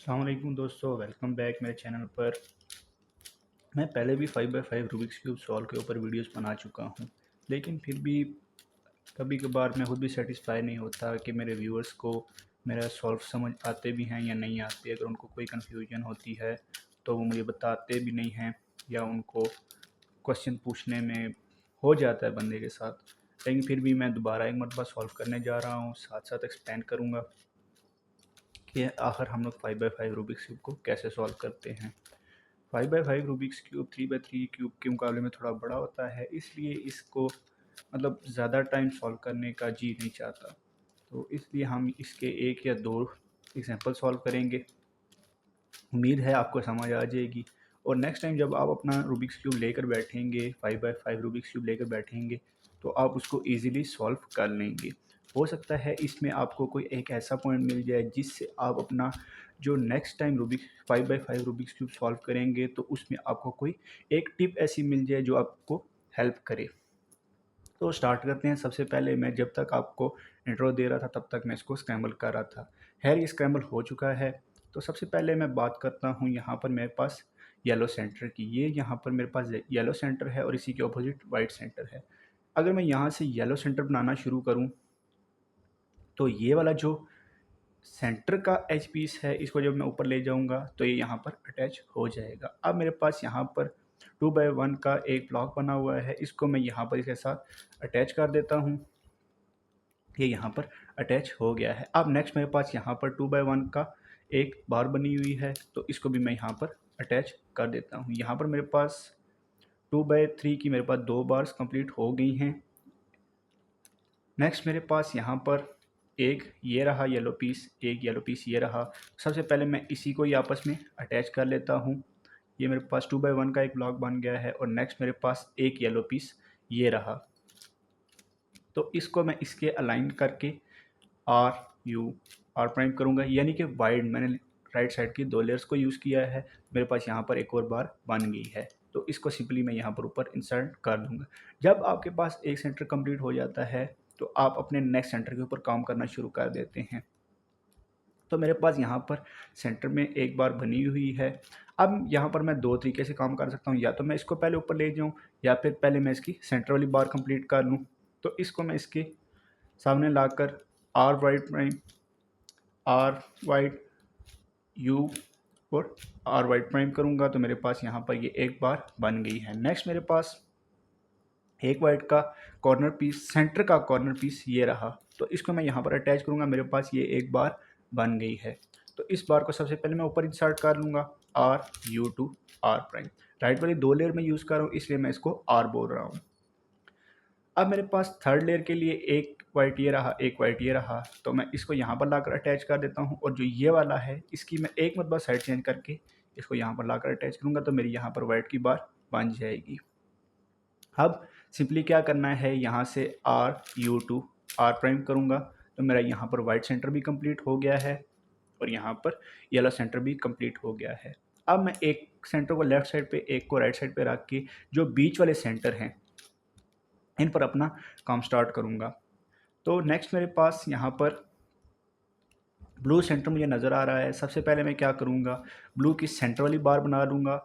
अस्सलाम वालेकुम दोस्तों, वेलकम बैक मेरे चैनल पर। मैं पहले भी 5x5 रूबिक्स क्यूब सॉल्व के ऊपर वीडियोस बना चुका हूं, लेकिन फिर भी कभी कभार मैं खुद भी सेटिस्फाई नहीं होता कि मेरे व्यूअर्स को मेरा सॉल्व समझ आते भी हैं या नहीं आते। अगर उनको कोई कन्फ्यूजन होती है तो वो मुझे बताते भी नहीं हैं, या उनको क्वेश्चन पूछने में हो जाता है बंदे के साथ। लेकिन फिर भी मैं दोबारा एक मरतबा सॉल्व करने जा रहा हूँ, साथ साथ एक्सप्लेन करूँगा कि आखिर हम लोग 5x5 रूबिक्स क्यूब को कैसे सॉल्व करते हैं। 5x5 Rubik's cube 3x3 cube के मुकाबले में थोड़ा बड़ा होता है, इसलिए इसको मतलब ज़्यादा टाइम सॉल्व करने का जी नहीं चाहता। तो इसलिए हम इसके एक या दो एग्जांपल सॉल्व करेंगे। उम्मीद है आपको समझ आ जाएगी। और नेक्स्ट टाइम जब आप अपना रूबिक्स क्यूब लेकर बैठेंगे, 5x5 रूबिक्स क्यूब लेकर बैठेंगे, तो आप उसको ईज़िली सॉल्व कर लेंगे। हो सकता है इसमें आपको कोई एक ऐसा पॉइंट मिल जाए जिससे आप अपना जो next time Rubik's 5x5 Rubik's cube solve करेंगे, तो उसमें आपको कोई एक टिप ऐसी मिल जाए जो आपको हेल्प करे। तो स्टार्ट करते हैं। सबसे पहले मैं जब तक आपको इंट्रो दे रहा था तब तक मैं इसको स्क्रैम्बल कर रहा था। खैर ये स्क्रैम्बल हो चुका है। तो सबसे पहले मैं बात करता हूँ यहाँ पर मेरे पास येलो सेंटर की। ये यहाँ पर मेरे पास येलो सेंटर है और इसी के अपोजिट वाइट सेंटर है। अगर मैं यहाँ से येलो सेंटर बनाना शुरू करूँ तो ये वाला जो सेंटर का एज पीस है, इसको जब मैं ऊपर ले जाऊंगा तो ये यहाँ पर अटैच हो जाएगा। अब मेरे पास यहाँ पर 2x1 का एक ब्लॉक बना हुआ है, इसको मैं यहाँ पर इसके साथ अटैच कर देता हूँ। ये यहाँ पर अटैच हो गया है। अब नेक्स्ट मेरे पास यहाँ पर 2x1 का एक बार बनी हुई है, तो इसको भी मैं यहाँ पर अटैच कर देता हूँ। यहाँ पर मेरे पास 2x3 की मेरे पास दो बार्स कंप्लीट हो गई हैं। नेक्स्ट मेरे पास यहाँ पर एक ये रहा येलो पीस, एक येलो पीस ये रहा। सबसे पहले मैं इसी को ही आपस में अटैच कर लेता हूँ। ये मेरे पास 2x1 का एक ब्लॉक बन गया है और नेक्स्ट मेरे पास एक येलो पीस ये रहा। तो इसको मैं इसके अलाइन करके आर यू आर प्राइम करूँगा, यानी कि वाइड मैंने राइट साइड की दो लेयर्स को यूज़ किया है। मेरे पास यहाँ पर एक और बार बन गई है, तो इसको सिंपली मैं यहाँ पर ऊपर इंसर्ट कर दूँगा। जब आपके पास एक सेंटर कंप्लीट हो जाता है तो आप अपने नेक्स्ट सेंटर के ऊपर काम करना शुरू कर देते हैं। तो मेरे पास यहाँ पर सेंटर में एक बार बनी हुई है। अब यहाँ पर मैं दो तरीके से काम कर सकता हूँ, या तो मैं इसको पहले ऊपर ले जाऊँ या फिर पहले मैं इसकी सेंटर वाली बार कंप्लीट कर लूँ। तो इसको मैं इसके सामने लाकर R white prime R white U और आर वाइट प्राइम करूँगा, तो मेरे पास यहाँ पर ये एक बार बन गई है। नेक्स्ट मेरे पास एक वाइट का कॉर्नर पीस, सेंटर का कॉर्नर पीस ये रहा, तो इसको मैं यहाँ पर अटैच करूँगा। मेरे पास ये एक बार बन गई है। तो इस बार को सबसे पहले मैं ऊपर इंसर्ट कर लूँगा, R U two R prime. Right वाली दो लेयर में यूज़ कर रहा हूँ, इसलिए मैं इसको आर बोल रहा हूँ। अब मेरे पास थर्ड लेयर के लिए एक वाइट ये रहा, एक वाइट ये रहा, तो मैं इसको यहाँ पर लाकर अटैच कर देता हूँ। और जो ये वाला है इसकी मैं एक मरतबा साइड चेंज करके इसको यहाँ पर लाकर अटैच करूँगा, तो मेरी यहाँ पर वाइट की बार बन जाएगी। अब सिंपली क्या करना है, यहाँ से R U two R prime करूँगा, तो मेरा यहाँ पर वाइट सेंटर भी कंप्लीट हो गया है और यहाँ पर येलो सेंटर भी कंप्लीट हो गया है। अब मैं एक सेंटर को लेफ्ट साइड पे, एक को राइट साइड पे रख के जो बीच वाले सेंटर हैं इन पर अपना काम स्टार्ट करूँगा। तो नेक्स्ट मेरे पास यहाँ पर ब्लू सेंटर मुझे नज़र आ रहा है। सबसे पहले मैं क्या करूँगा, ब्लू की सेंटर वाली बार बना लूँगा।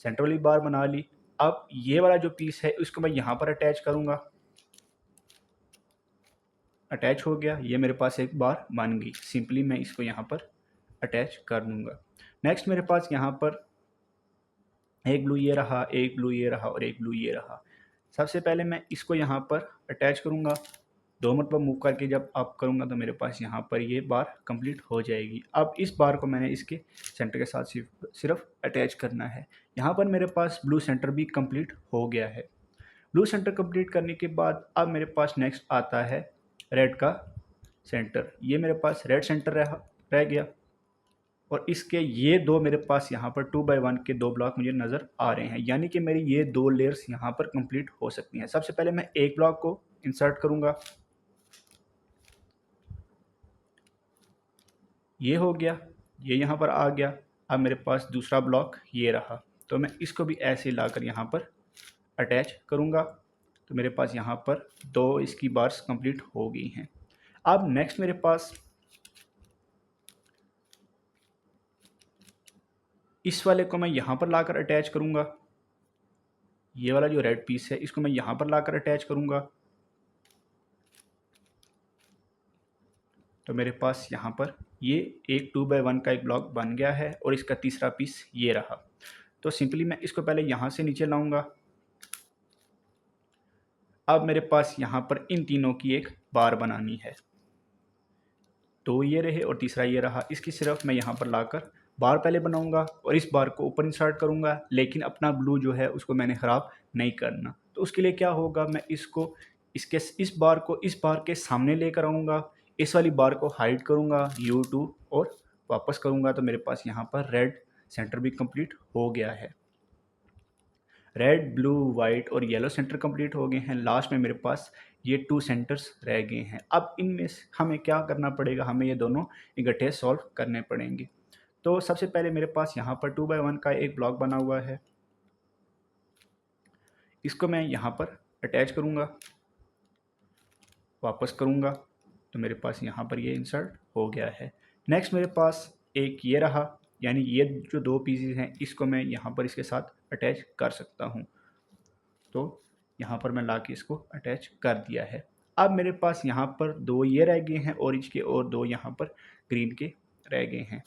सेंटर वाली बार बना ली। अब ये वाला जो पीस है उसको मैं यहाँ पर अटैच करूँगा। अटैच हो गया, ये मेरे पास एक बार बन गई। सिंपली मैं इसको यहाँ पर अटैच कर दूँगा। नेक्स्ट मेरे पास यहाँ पर एक ब्लू ये रहा, एक ब्लू ये रहा और एक ब्लू ये रहा। सबसे पहले मैं इसको यहाँ पर अटैच करूँगा। दो मरतबा मूव करके जब आप करूँगा तो मेरे पास यहाँ पर ये बार कंप्लीट हो जाएगी। अब इस बार को मैंने इसके सेंटर के साथ सिर्फ अटैच करना है। यहाँ पर मेरे पास ब्लू सेंटर भी कंप्लीट हो गया है। ब्लू सेंटर कंप्लीट करने के बाद अब मेरे पास नेक्स्ट आता है रेड का सेंटर। ये मेरे पास रेड सेंटर रह गया और इसके ये दो मेरे पास यहाँ पर 2x1 के दो ब्लॉक मुझे नज़र आ रहे हैं, यानी कि मेरी ये दो लेयर्स यहाँ पर कंप्लीट हो सकती हैं। सबसे पहले मैं एक ब्लॉक को इंसर्ट करूँगा, ये हो गया, ये यहाँ पर आ गया। अब मेरे पास दूसरा ब्लॉक ये रहा, तो मैं इसको भी ऐसे लाकर यहाँ पर अटैच करूँगा, तो मेरे पास यहाँ पर दो इसकी बार्स कंप्लीट हो गई हैं। अब नेक्स्ट मेरे पास इस वाले को मैं यहाँ पर लाकर अटैच करूँगा। ये वाला जो रेड पीस है इसको मैं यहाँ पर लाकर अटैच करूँगा। तो मेरे पास यहाँ पर ये एक 2x1 का एक ब्लॉक बन गया है और इसका तीसरा पीस ये रहा। तो सिंपली मैं इसको पहले यहाँ से नीचे लाऊंगा। अब मेरे पास यहाँ पर इन तीनों की एक बार बनानी है। तो ये रहे और तीसरा ये रहा। इसकी सिर्फ मैं यहाँ पर लाकर बार पहले बनाऊंगा और इस बार को ऊपर इंसर्ट करूंगा, लेकिन अपना ब्लू जो है उसको मैंने ख़राब नहीं करना। तो उसके लिए क्या होगा, मैं इसको इस बार को इस बार के सामने लेकर आऊँगा, इस वाली बार को हाइड करूँगा U2 और वापस करूँगा। तो मेरे पास यहाँ पर रेड सेंटर भी कंप्लीट हो गया है। रेड, ब्लू, वाइट और येलो सेंटर कंप्लीट हो गए हैं। लास्ट में मेरे पास ये 2 सेंटर्स रह गए हैं। अब इनमें से हमें क्या करना पड़ेगा, हमें ये दोनों इकट्ठे सॉल्व करने पड़ेंगे। तो सबसे पहले मेरे पास यहाँ पर 2x1 का एक ब्लॉक बना हुआ है, इसको मैं यहाँ पर अटैच करूँगा, वापस करूँगा। तो मेरे पास यहाँ पर ये इंसर्ट हो गया है। नेक्स्ट मेरे पास एक ये रहा, यानी ये जो 2 पीसेस हैं इसको मैं यहाँ पर इसके साथ अटैच कर सकता हूँ। तो यहाँ पर मैं ला के इसको अटैच कर दिया है। अब मेरे पास यहाँ पर 2 ये रह गए हैं ऑरेंज के और 2 यहाँ पर ग्रीन के रह गए हैं।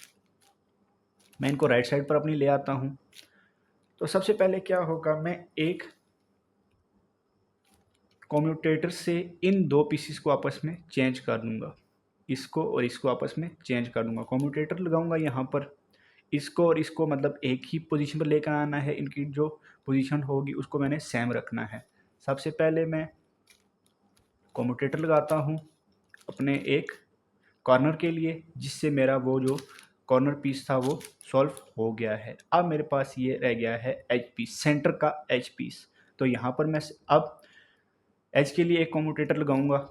मैं इनको राइट साइड पर अपनी ले आता हूँ। तो सबसे पहले क्या होगा, मैं एक कम्यूटेटर से इन 2 पीसीस को आपस में चेंज कर दूँगा। इसको और इसको आपस में चेंज कर दूँगा। कम्यूटेटर लगाऊँगा यहाँ पर, इसको और इसको मतलब एक ही पोजीशन पर लेकर आना है। इनकी जो पोजीशन होगी उसको मैंने सेम रखना है। सबसे पहले मैं कम्यूटेटर लगाता हूँ अपने एक कॉर्नर के लिए, जिससे मेरा वो जो कॉर्नर पीस था वो सॉल्व हो गया है। अब मेरे पास ये रह गया है एज पीस, सेंटर का एज पीस। तो यहाँ पर मैं अब एज के लिए एक कम्यूटेटर लगाऊंगा,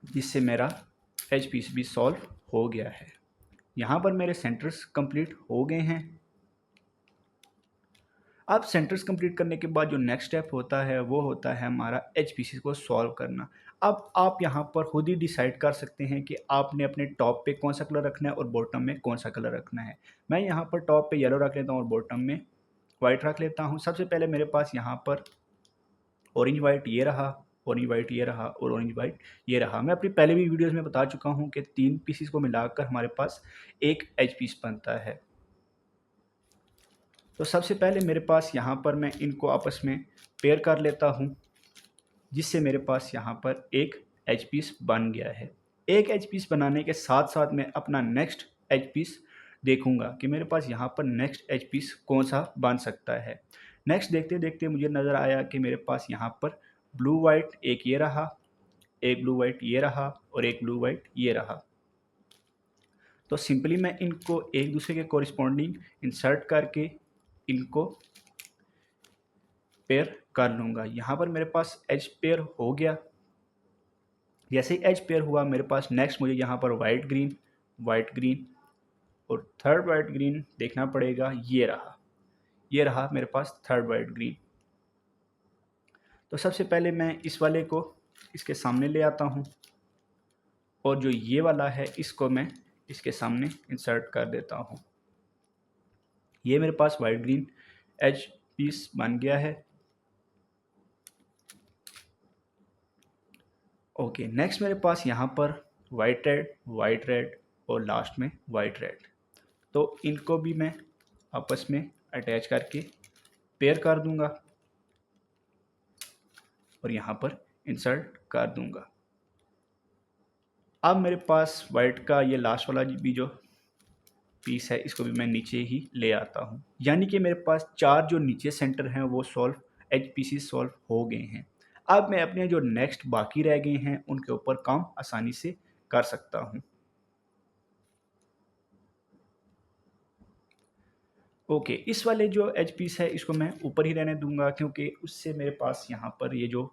जिससे मेरा एज पीस भी सॉल्व हो गया है। यहाँ पर मेरे सेंटर्स कंप्लीट हो गए हैं। अब सेंटर्स कंप्लीट करने के बाद जो नेक्स्ट स्टेप होता है वो होता है हमारा एच पी सी को सॉल्व करना। अब आप यहाँ पर खुद ही डिसाइड कर सकते हैं कि आपने अपने टॉप पे कौन सा कलर रखना है और बॉटम में कौन सा कलर रखना है। मैं यहाँ पर टॉप पे येलो रख लेता हूँ और बॉटम में वाइट रख लेता हूँ। सबसे पहले मेरे पास यहाँ पर ऑरेंज वाइट ये रहा, ऑरेंज वाइट ये रहा और ऑरेंज वाइट ये रहा। मैं अपनी पहले भी वीडियोज़ में बता चुका हूँ कि 3 पीसीस को मिलाकर हमारे पास एक एच पीस बनता है। तो सबसे पहले मेरे पास यहाँ पर मैं इनको आपस में पेयर कर लेता हूँ, जिससे मेरे पास यहाँ पर एक एच पीस बन गया है। एक एच पीस बनाने के साथ साथ मैं अपना नेक्स्ट एच पीस देखूंगा कि मेरे पास यहाँ पर नेक्स्ट एच पीस कौन सा बन सकता है। नेक्स्ट देखते देखते मुझे नज़र आया कि मेरे पास यहाँ पर ब्लू वाइट एक ये रहा, एक ब्लू वाइट ये रहा और एक ब्लू वाइट ये रहा। तो सिंपली मैं इनको एक दूसरे के कोरिस्पॉन्डिंग इंसर्ट करके इनको पेयर कर लूँगा। यहाँ पर मेरे पास एज पेयर हो गया। जैसे ही एज पेयर हुआ मेरे पास नेक्स्ट मुझे यहाँ पर वाइट ग्रीन और थर्ड वाइट ग्रीन देखना पड़ेगा। ये रहा मेरे पास थर्ड वाइट ग्रीन। तो सबसे पहले मैं इस वाले को इसके सामने ले आता हूँ और जो ये वाला है इसको मैं इसके सामने इंसर्ट कर देता हूँ। ये मेरे पास वाइट ग्रीन एज पीस बन गया है। ओके, नेक्स्ट मेरे पास यहाँ पर वाइट रेड और लास्ट में वाइट रेड। तो इनको भी मैं आपस में अटैच करके पेयर कर दूंगा और यहाँ पर इंसर्ट कर दूंगा। अब मेरे पास वाइट का ये लास्ट वाला भी जो पीस है इसको भी मैं नीचे ही ले आता हूँ, यानी कि मेरे पास 4 जो नीचे सेंटर हैं वो एच पी सी सॉल्व हो गए हैं। अब मैं अपने जो नेक्स्ट बाकी रह गए हैं उनके ऊपर काम आसानी से कर सकता हूँ। ओके, इस वाले जो एच पीस है इसको मैं ऊपर ही रहने दूंगा, क्योंकि उससे मेरे पास यहाँ पर ये जो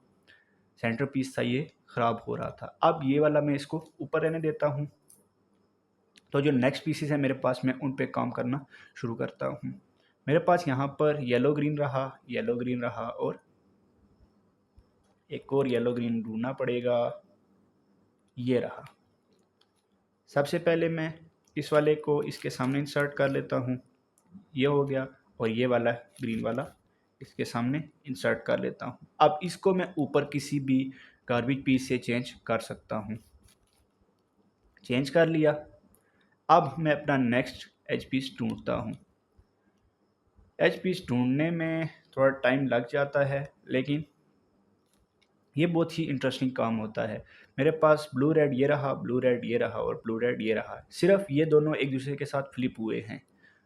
सेंटर पीस था ये ख़राब हो रहा था। अब ये वाला मैं इसको ऊपर रहने देता हूँ। तो जो नेक्स्ट पीसेस है मेरे पास मैं उन पे काम करना शुरू करता हूँ। मेरे पास यहाँ पर येलो ग्रीन रहा और एक और येलो ग्रीन ढूंढना पड़ेगा। ये रहा। सबसे पहले मैं इस वाले को इसके सामने इंसर्ट कर लेता हूँ, ये हो गया, और ये वाला ग्रीन वाला इसके सामने इंसर्ट कर लेता हूँ। अब इसको मैं ऊपर किसी भी गार्बेज पीस से चेंज कर सकता हूँ। चेंज कर लिया। अब मैं अपना नेक्स्ट एच पीस ढूंढता हूँ। एच पीस ढूंढने में थोड़ा टाइम लग जाता है, लेकिन ये बहुत ही इंटरेस्टिंग काम होता है। मेरे पास ब्लू रेड ये रहा, ब्लू रेड ये रहा और ब्लू रेड ये रहा। सिर्फ ये दोनों एक दूसरे के साथ फ्लिप हुए हैं।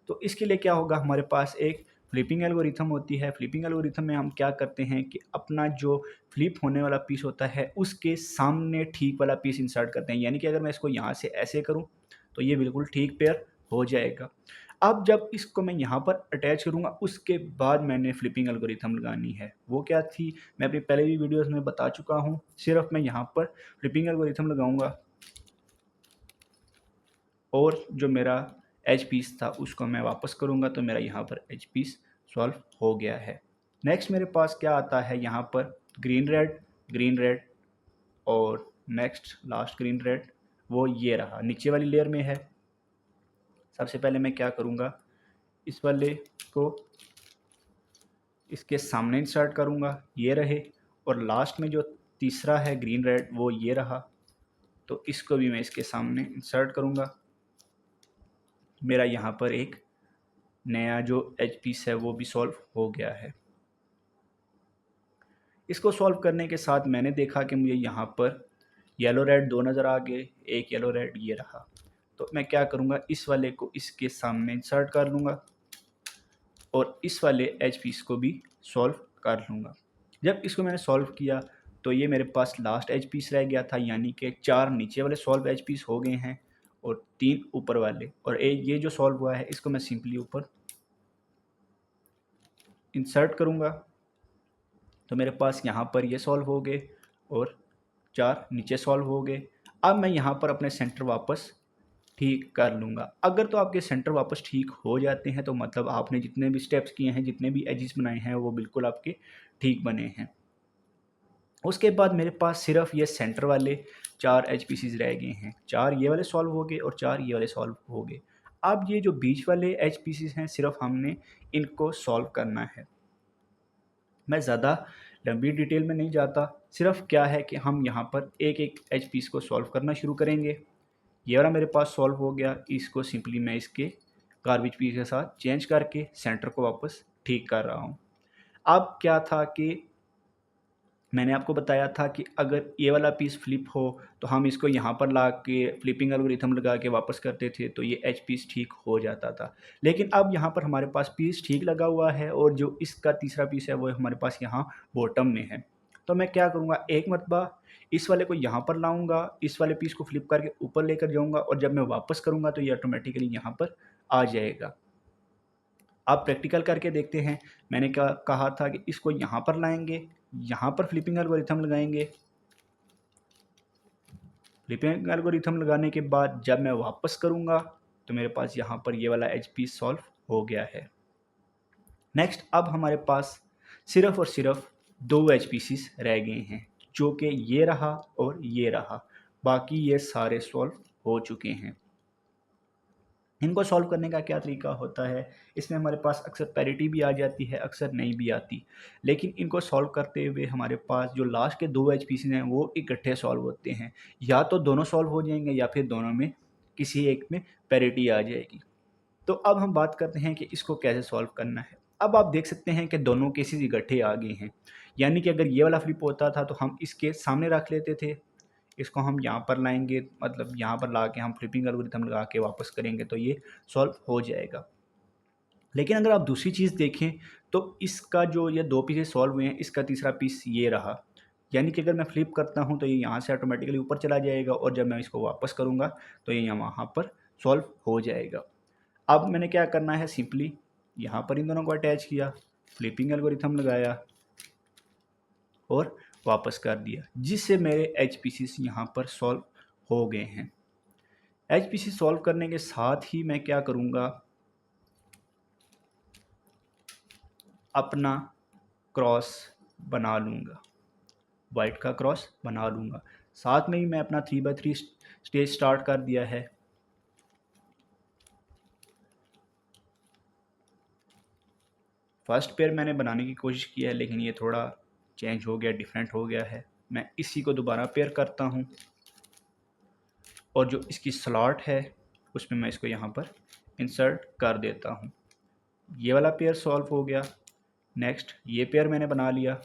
तो इसके लिए क्या होगा, हमारे पास एक फ्लिपिंग एल्गोरिथम होती है। फ्लिपिंग एल्गोरिथम में हम क्या करते हैं कि अपना जो फ्लिप होने वाला पीस होता है उसके सामने ठीक वाला पीस इंसर्ट करते हैं। यानी कि अगर मैं इसको यहाँ से ऐसे करूँ तो ये बिल्कुल ठीक पेयर हो जाएगा। अब जब इसको मैं यहाँ पर अटैच करूँगा उसके बाद मैंने फ्लिपिंग एल्गोरिथम लगानी है। वो क्या थी, मैं अपनी पहले भी वीडियोस में बता चुका हूँ। सिर्फ मैं यहाँ पर फ्लिपिंग एल्गोरिथम लगाऊंगा और जो मेरा एच पीस था उसको मैं वापस करूँगा, तो मेरा यहाँ पर एच पीस सॉल्व हो गया है। नेक्स्ट मेरे पास क्या आता है, यहाँ पर ग्रीन रेड और नेक्स्ट लास्ट ग्रीन रेड, वो ये रहा, नीचे वाली लेयर में है। सबसे पहले मैं क्या करूँगा, इस वाले को इसके सामने इंसर्ट करूँगा, ये रहे, और लास्ट में जो तीसरा है ग्रीन रेड वो ये रहा, तो इसको भी मैं इसके सामने इंसर्ट करूँगा। मेरा यहाँ पर एक नया जो एच पीस है वो भी सॉल्व हो गया है। इसको सॉल्व करने के साथ मैंने देखा कि मुझे यहाँ पर येलो रेड दो नज़र आ गए, एक येलो रेड ये रहा। तो मैं क्या करूँगा, इस वाले को इसके सामने इंसर्ट कर लूँगा और इस वाले एच पीस को भी सॉल्व कर लूँगा। जब इसको मैंने सॉल्व किया तो ये मेरे पास लास्ट एच पीस रह गया था, यानी कि 4 नीचे वाले सॉल्व एच पीस हो गए हैं और 3 ऊपर वाले, और ये जो सॉल्व हुआ है इसको मैं सिंपली ऊपर इंसर्ट करूँगा। तो मेरे पास यहाँ पर ये सॉल्व हो गए और 4 नीचे सॉल्व हो गए। अब मैं यहाँ पर अपने सेंटर वापस ठीक कर लूँगा। अगर तो आपके सेंटर वापस ठीक हो जाते हैं तो मतलब आपने जितने भी स्टेप्स किए हैं, जितने भी एजेस बनाए हैं वो बिल्कुल आपके ठीक बने हैं। उसके बाद मेरे पास सिर्फ ये सेंटर वाले 4 एच पीसीज रह गए हैं। 4 ये वाले सॉल्व हो गए और 4 ये वाले सॉल्व हो गए। अब ये जो बीच वाले एच पीसीज हैं सिर्फ हमने इनको सॉल्व करना है। मैं ज़्यादा लंबी डिटेल में नहीं जाता, सिर्फ क्या है कि हम यहाँ पर एक एक एच पीस को सॉल्व करना शुरू करेंगे। ये वाला मेरे पास सॉल्व हो गया, इसको सिंपली मैं इसके गार्बेज पीस के साथ चेंज करके सेंटर को वापस ठीक कर रहा हूँ। अब क्या था कि मैंने आपको बताया था कि अगर ये वाला पीस फ्लिप हो तो हम इसको यहाँ पर ला के फ्लिपिंग एल्गोरिथम लगा के वापस करते थे तो ये एच पीस ठीक हो जाता था। लेकिन अब यहाँ पर हमारे पास पीस ठीक लगा हुआ है और जो इसका तीसरा पीस है वो हमारे पास यहाँ बॉटम में है। तो मैं क्या करूँगा, एक मरतबा इस वाले को यहाँ पर लाऊंगा, इस वाले पीस को फ्लिप करके ऊपर लेकर जाऊँगा और जब मैं वापस करूँगा तो ये ऑटोमेटिकली यहाँ पर आ जाएगा। आप प्रैक्टिकल करके देखते हैं। मैंने क्या कहा था कि इसको यहाँ पर लाएंगे, यहाँ पर फ्लिपिंग एल्गोरिथम लगाएंगे। फ्लिपिंग एल्गोरिथम लगाने के बाद जब मैं वापस करूँगा तो मेरे पास यहाँ पर ये वाला एच पीस सॉल्व हो गया है। नेक्स्ट अब हमारे पास सिर्फ और सिर्फ 2 एच पीसीस रह गए हैं, जो कि ये रहा और ये रहा। बाकी ये सारे सॉल्व हो चुके हैं। इनको सॉल्व करने का क्या तरीका होता है, इसमें हमारे पास अक्सर पैरिटी भी आ जाती है, अक्सर नहीं भी आती। लेकिन इनको सॉल्व करते हुए हमारे पास जो लास्ट के 2 एच पीसीज हैं वो इकट्ठे सॉल्व होते हैं। या तो दोनों सॉल्व हो जाएंगे या फिर दोनों में किसी एक में पैरिटी आ जाएगी। तो अब हम बात करते हैं कि इसको कैसे सॉल्व करना है। अब आप देख सकते हैं कि दोनों केसेस इकट्ठे आ गए हैं, यानी कि अगर ये वाला फ्लिप होता था तो हम इसके सामने रख लेते थे, इसको हम यहाँ पर लाएंगे, मतलब यहाँ पर ला के हम फ्लिपिंग एल्गोरिथम लगा के वापस करेंगे तो ये सॉल्व हो जाएगा। लेकिन अगर आप दूसरी चीज़ देखें तो इसका जो ये 2 पीसेस सॉल्व हुए हैं, इसका तीसरा पीस ये रहा, यानी कि अगर मैं फ्लिप करता हूँ तो ये यहाँ से ऑटोमेटिकली ऊपर चला जाएगा और जब मैं इसको वापस करूँगा तो ये वहाँ पर सॉल्व हो जाएगा। अब मैंने क्या करना है, सिंपली यहाँ पर इन दोनों को अटैच किया, फ्लिपिंग एल्गोरिथम लगाया और वापस कर दिया, जिससे मेरे एच पीसीस यहाँ पर सॉल्व हो गए हैं। एच पीसी सॉल्व करने के साथ ही मैं क्या करूँगा, अपना क्रॉस बना लूँगा, वाइट का क्रॉस बना लूँगा। साथ में ही मैं अपना 3x3 स्टेज स्टार्ट कर दिया है। फर्स्ट पेयर मैंने बनाने की कोशिश की है, लेकिन ये थोड़ा चेंज हो गया, डिफरेंट हो गया है। मैं इसी को दोबारा पेयर करता हूँ और जो इसकी स्लॉट है उसमें मैं इसको यहाँ पर इंसर्ट कर देता हूँ। ये वाला पेयर सॉल्व हो गया। नेक्स्ट ये पेयर मैंने बना लिया,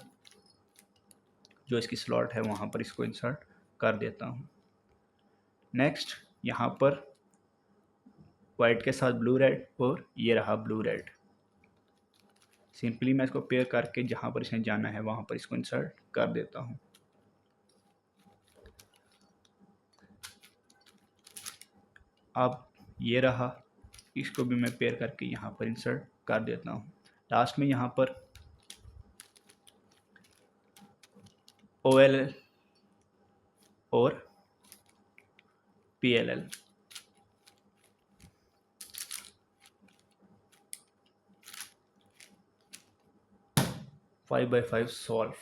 जो इसकी स्लॉट है वहाँ पर इसको इंसर्ट कर देता हूँ। नेक्स्ट यहाँ पर वाइट के साथ ब्लू रेड, और ये रहा ब्लू रेड। सिंपली मैं इसको पेयर करके जहाँ पर इसे जाना है वहाँ पर इसको इंसर्ट कर देता हूँ। अब ये रहा, इसको भी मैं पेयर करके यहाँ पर इंसर्ट कर देता हूँ। लास्ट में यहाँ पर OLL और PLL। 5 by 5 solve.